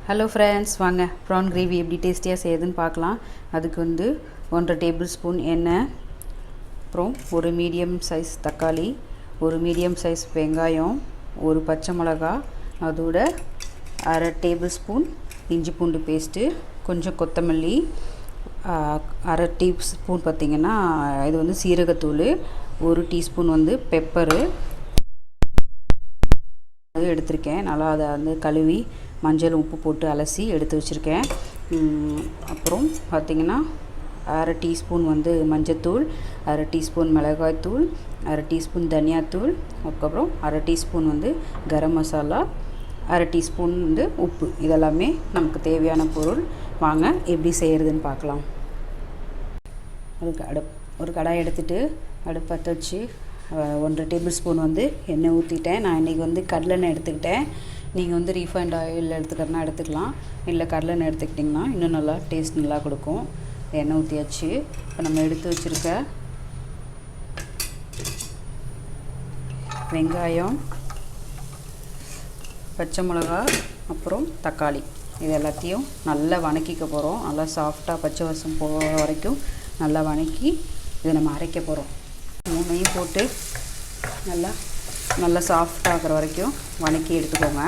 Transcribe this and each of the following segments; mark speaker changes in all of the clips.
Speaker 1: Hello friends, வாங்க prawn gravy எப்படி டேஸ்டியாக செய்யுதுன்னு பார்க்கலாம். அதுக்கு வந்து 1.5 டேபிள் ஸ்பூன் எண்ணெய், அப்புறம் ஒரு மீடியம் சைஸ் தக்காளி, ஒரு மீடியம் சைஸ் வெங்காயம், ஒரு பச்சை மிளகா, அதோட அரை டேபிள் ஸ்பூன் இஞ்சி பூண்டு பேஸ்ட்டு, கொஞ்சம் கொத்தமல்லி, அரை டீஸ்பூன் பார்த்திங்கன்னா இது வந்து சீரகத்தூள், ஒரு டீஸ்பூன் வந்து பெப்பரு எடுத்திருக்கேன். நல்லா அதை வந்து கழுவி மஞ்சள் உப்பு போட்டு அலசி எடுத்து வச்சுருக்கேன். அப்புறம் பார்த்திங்கன்னா அரை டீஸ்பூன் வந்து மஞ்சத்தூள், அரை டீஸ்பூன் மிளகாய்த்தூள், அரை டீஸ்பூன் தனியாத்தூள், அதுக்கப்புறம் அரை டீஸ்பூன் வந்து கரம் மசாலா, அரை டீஸ்பூன் வந்து உப்பு. இதெல்லாமே நமக்கு தேவையான பொருள். வாங்க எப்படி செய்கிறதுன்னு பார்க்கலாம். அதுக்கு ஒரு கடாய் எடுத்துகிட்டு அடுப்பு பற்ற வச்சு 1.5 டேபிள் ஸ்பூன் வந்து எண்ணெய் ஊற்றிட்டேன். நான் இன்றைக்கி வந்து கடலெண்ணெய் எடுத்துக்கிட்டேன். நீங்கள் வந்து ரீஃபைண்ட் ஆயில் எடுத்துக்கிறனா எடுத்துக்கலாம், இல்லை கடலெண்ணெய் எடுத்துக்கிட்டிங்கன்னா இன்னும் நல்லா டேஸ்ட் நல்லா கொடுக்கும். எண்ணெய் ஊற்றியாச்சு. இப்போ நம்ம எடுத்து வச்சுருக்க வெங்காயம், பச்சை மிளகா, அப்புறம் தக்காளி, இது எல்லாத்தையும் நல்லா வதக்கிக்க போகிறோம். நல்லா சாஃப்டாக பச்சை வாசம் போகிற வரைக்கும் நல்லா வதக்கி இதை நம்ம அரைக்க போகிறோம். மூணையும் போட்டு நல்லா சாஃப்டாகிற வரைக்கும் வதக்கி எடுத்துக்கோங்க.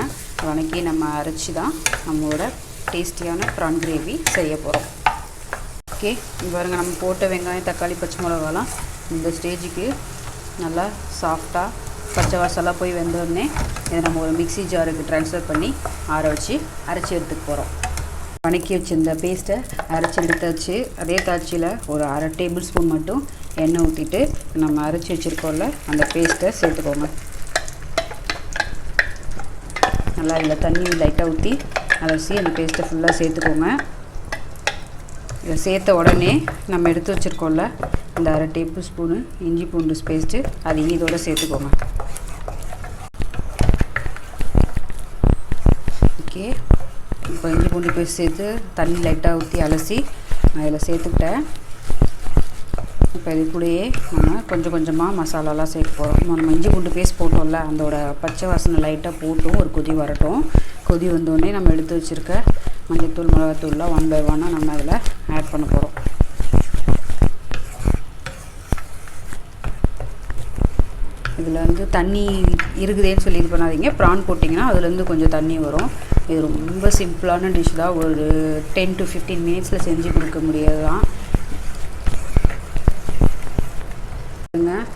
Speaker 1: வதக்கி நம்ம அரைச்சி தான் நம்மளோட டேஸ்டியான ப்ரான் கிரேவி செய்ய போகிறோம். ஓகே, பாருங்கள், நம்ம போட்ட வெங்காயம், தக்காளி, பச்சை மிளகாலாம் இந்த ஸ்டேஜுக்கு நல்லா சாஃப்டாக பச்சை வாசலாம் போய் வெந்தோடனே இதை நம்ம ஒரு மிக்ஸி ஜாருக்கு ட்ரான்ஸ்ஃபர் பண்ணி ஆற வச்சு அரைச்சி எடுத்துக்க போகிறோம். வதக்கி வச்சுருந்த பேஸ்ட்டை அரைச்சி எடுத்தாச்சு. அதே தாட்சியில் ஒரு அரை டேபிள் ஸ்பூன் மட்டும் எண்ணெய் ஊற்றிட்டு நம்ம அரைச்சி வச்சுருக்கோம்ல அந்த பேஸ்ட்டை சேர்த்துக்கோங்க. நல்லா இதில் தண்ணி லைட்டாக ஊற்றி அரைச்சி அந்த பேஸ்ட்டை ஃபுல்லாக சேர்த்துக்கோங்க. இதை சேர்த்த உடனே நம்ம எடுத்து வச்சுருக்கோம்ல இந்த அரை டேபிள் ஸ்பூனு இஞ்சி பூண்டு பேஸ்ட்டு அதையும் இதோடு சேர்த்துக்கோங்க. ஓகே, இப்போ இஞ்சி பூண்டு பேஸ்ட் சேர்த்து தண்ணி லைட்டாக ஊற்றி அலசி நான் இதில் சேர்த்துக்கிட்டேன். இப்போ இது கூடயே நம்ம கொஞ்சம் கொஞ்சமாக மசாலாலாம் சேர்க்க போகிறோம். நம்ம இஞ்சி பூண்டு பேஸ்ட் போட்டோம்ல அதோட பச்சை வாசனை லைட்டாக போட்டும் ஒரு கொதி வரட்டும். கொதி வந்தோடனே நம்ம எடுத்து வச்சுருக்க மஞ்சத்தூள், மிளகாத்தூள்லாம் 1 by 1 நம்ம அதில் ஆட் பண்ண போகிறோம். இதில் வந்து தண்ணி இருக்குதேன்னு சொல்லி இது பண்ணாதீங்க. ப்ரான் போட்டிங்கன்னா அதுலேருந்து கொஞ்சம் தண்ணி வரும். இது ரொம்ப சிம்பிளான டிஷ் தான். ஒரு 10 to 15 மினிட்ஸில் செஞ்சு கொடுக்க முடியாது தான்.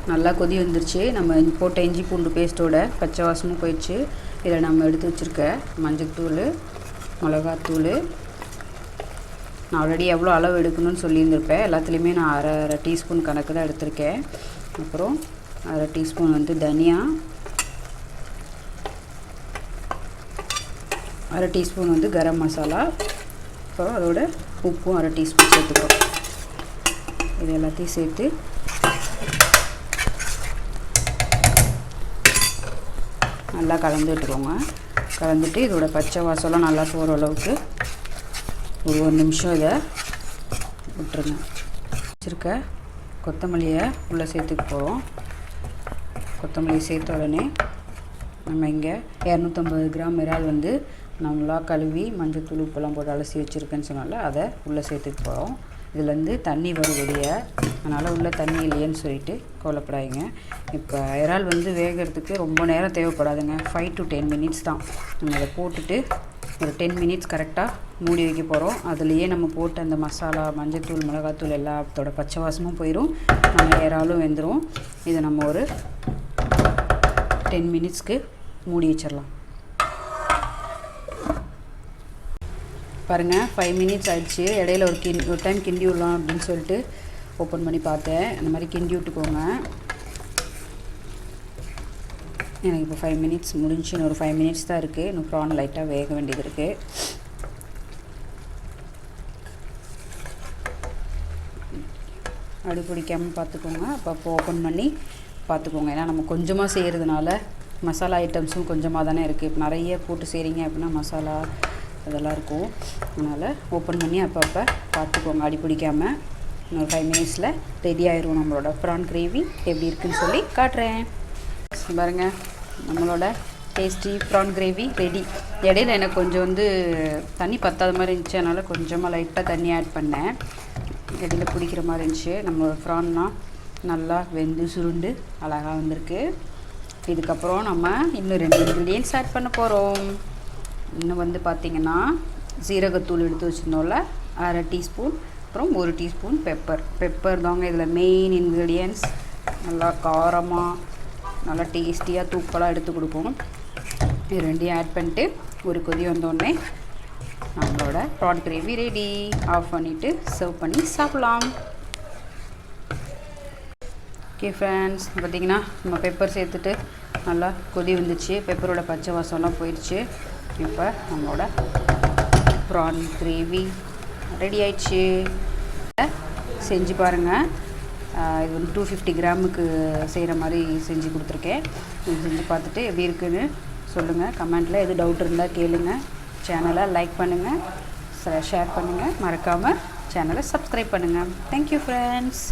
Speaker 1: நல்லா கொதி வந்துருச்சு. நம்ம போட்ட இஞ்சி பூண்டு பேஸ்ட்டோட பச்சை வாசமும் போயிடுச்சு. இதில் நம்ம எடுத்து வச்சுருக்க மஞ்சத்தூள், மிளகாத்தூள், நான் ஆல்ரெடி எவ்வளோ அளவு எடுக்கணும்னு சொல்லியிருந்திருப்பேன். எல்லாத்துலேயுமே நான் அரை டீஸ்பூன் கணக்கு தான் எடுத்திருக்கேன். அப்புறம் அரை டீஸ்பூன் வந்து தனியா, அரை டீஸ்பூன் வந்து கரம் மசாலா, அப்புறம் அதோட உப்பும் அரை டீஸ்பூன் சேர்த்துக்கிறோம். இது எல்லாத்தையும் சேர்த்து நல்லா கலந்து விட்டுருவோங்க. கலந்துட்டு இதோட பச்சை வாசலாம் நல்லா போகிற அளவுக்கு ஒரு 1 நிமிஷம் இதை விட்டுருங்க. வச்சுருக்க கொத்தமல்லியை உள்ளே சேர்த்துக்க போகிறோம். கொத்தமல்லி சேர்த்த உடனே நம்ம இங்கே 250 கிராம் இறால் வந்து நல்லா கழுவி மஞ்சத்தூள் உப்பெல்லாம் போட்டு அலசி வச்சுருக்கேன்னு சொன்னால அதை உள்ளே சேர்த்துக்க போகிறோம். இதுலேருந்து தண்ணி வரும் வெளியே, அதனால் உள்ளே தண்ணி இல்லையேன்னு சொல்லிட்டு கவலைப்படாதீங்க. இப்போ இறால் வந்து வேகிறதுக்கு ரொம்ப நேரம் தேவைப்படாதுங்க. 5 to 10 மினிட்ஸ் தான். நம்ம அதை போட்டுட்டு ஒரு 10 மினிட்ஸ் கரெக்டாக மூடி வைக்க போகிறோம். அதுலேயே நம்ம போட்ட அந்த மசாலா, மஞ்சத்தூள், மிளகாத்தூள் எல்லாத்தோட பச்சை வாசமும் போயிடும், நம்ம இறாலும் வெந்துடும். இதை நம்ம ஒரு 10 மினிட்ஸ்க்கு மூடி வச்சிடலாம். பாருங்கள், 5 மினிட்ஸ் ஆகிடுச்சு. இடையில ஒரு டைம் கிண்டி விடலாம் அப்படின்னு சொல்லிட்டு ஓப்பன் பண்ணி பார்த்தேன். அந்த மாதிரி கிண்டி விட்டுக்கோங்க. எனக்கு இப்போ 5 மினிட்ஸ் முடிஞ்சு. இன்னும் ஒரு 5 மினிட்ஸ் தான் இருக்குது. இன்னும் ப்ரான் லைட்டாக வேக வேண்டியது இருக்குது. அடி பிடிக்காமல் பார்த்துக்கோங்க. அப்போ ஓப்பன் பண்ணி பார்த்துக்கோங்க. ஏன்னா நம்ம கொஞ்சமாக செய்கிறதுனால மசாலா ஐட்டம்ஸும் கொஞ்சமாக தானே இருக்குது. இப்போ நிறைய போட்டு செய்கிறீங்க அப்படின்னா மசாலா அதெல்லாம் இருக்கும். அதனால் ஓப்பன் பண்ணி அப்பப்போ பார்த்துக்கோங்க, அடி பிடிக்காமல். இன்னொரு 5 மினிட்ஸில் ரெடி ஆயிரும் நம்மளோட ப்ரான் கிரேவி. எப்படி இருக்குதுன்னு சொல்லி காட்டுறேன். பாருங்கள், நம்மளோட டேஸ்டி ப்ரான் கிரேவி ரெடி. இடையில எனக்கு கொஞ்சம் வந்து தண்ணி பத்தாத மாதிரி இருந்துச்சு, அதனால் கொஞ்சமாக லைட்டாக தண்ணி ஆட் பண்ணேன். இடையில பிடிக்கிற மாதிரி இருந்துச்சு. நம்ம ப்ரான்லாம் நல்லா வெந்து சுருண்டு அழகாக வந்திருக்கு. இதுக்கப்புறம் நம்ம இன்னும் 2 இன்க்ரீடியன்ட்ஸ் ஆட் பண்ண போகிறோம். இன்னும் வந்து பார்த்திங்கன்னா சீரகத்தூள் எடுத்து வச்சுருந்தோம்ல, 1/2 டீஸ்பூன், அப்புறம் 1 டீஸ்பூன் பெப்பர் தாங்க இதில் மெயின் இன்க்ரீடியன்ட்ஸ். நல்லா காரமாக நல்லா டேஸ்டியாக தூக்கலாக எடுத்து கொடுப்போம். இது 2 ஆட் பண்ணிட்டு ஒரு கொதி வந்தோடனே நம்மளோட ப்ரான் கிரேவி ரெடி. ஆஃப் பண்ணிவிட்டு சர்வ் பண்ணி சாப்பிட்லாம். ஓகே ஃப்ரெண்ட்ஸ், பார்த்திங்கன்னா நம்ம பெப்பர் சேர்த்துட்டு நல்லா கொதி வந்துச்சு. பெப்பரோட பச்சை வாசம்லாம் போயிடுச்சு. இப்போ நம்மளோட ப்ரான் கிரேவி ரெடி ஆயிடுச்சு. செஞ்சு பாருங்கள். இது வந்து 250 கிராமுக்கு செய்கிற மாதிரி செஞ்சு கொடுத்துருக்கேன். இது செஞ்சு பார்த்துட்டு எப்படி இருக்குன்னு சொல்லுங்கள். கமெண்ட்டில் எது டவுட் இருந்தால் கேளுங்க. சேனலை லைக் பண்ணுங்கள், ஷேர் பண்ணுங்கள், மறக்காமல் சேனலை சப்ஸ்கிரைப் பண்ணுங்கள். Thank you friends.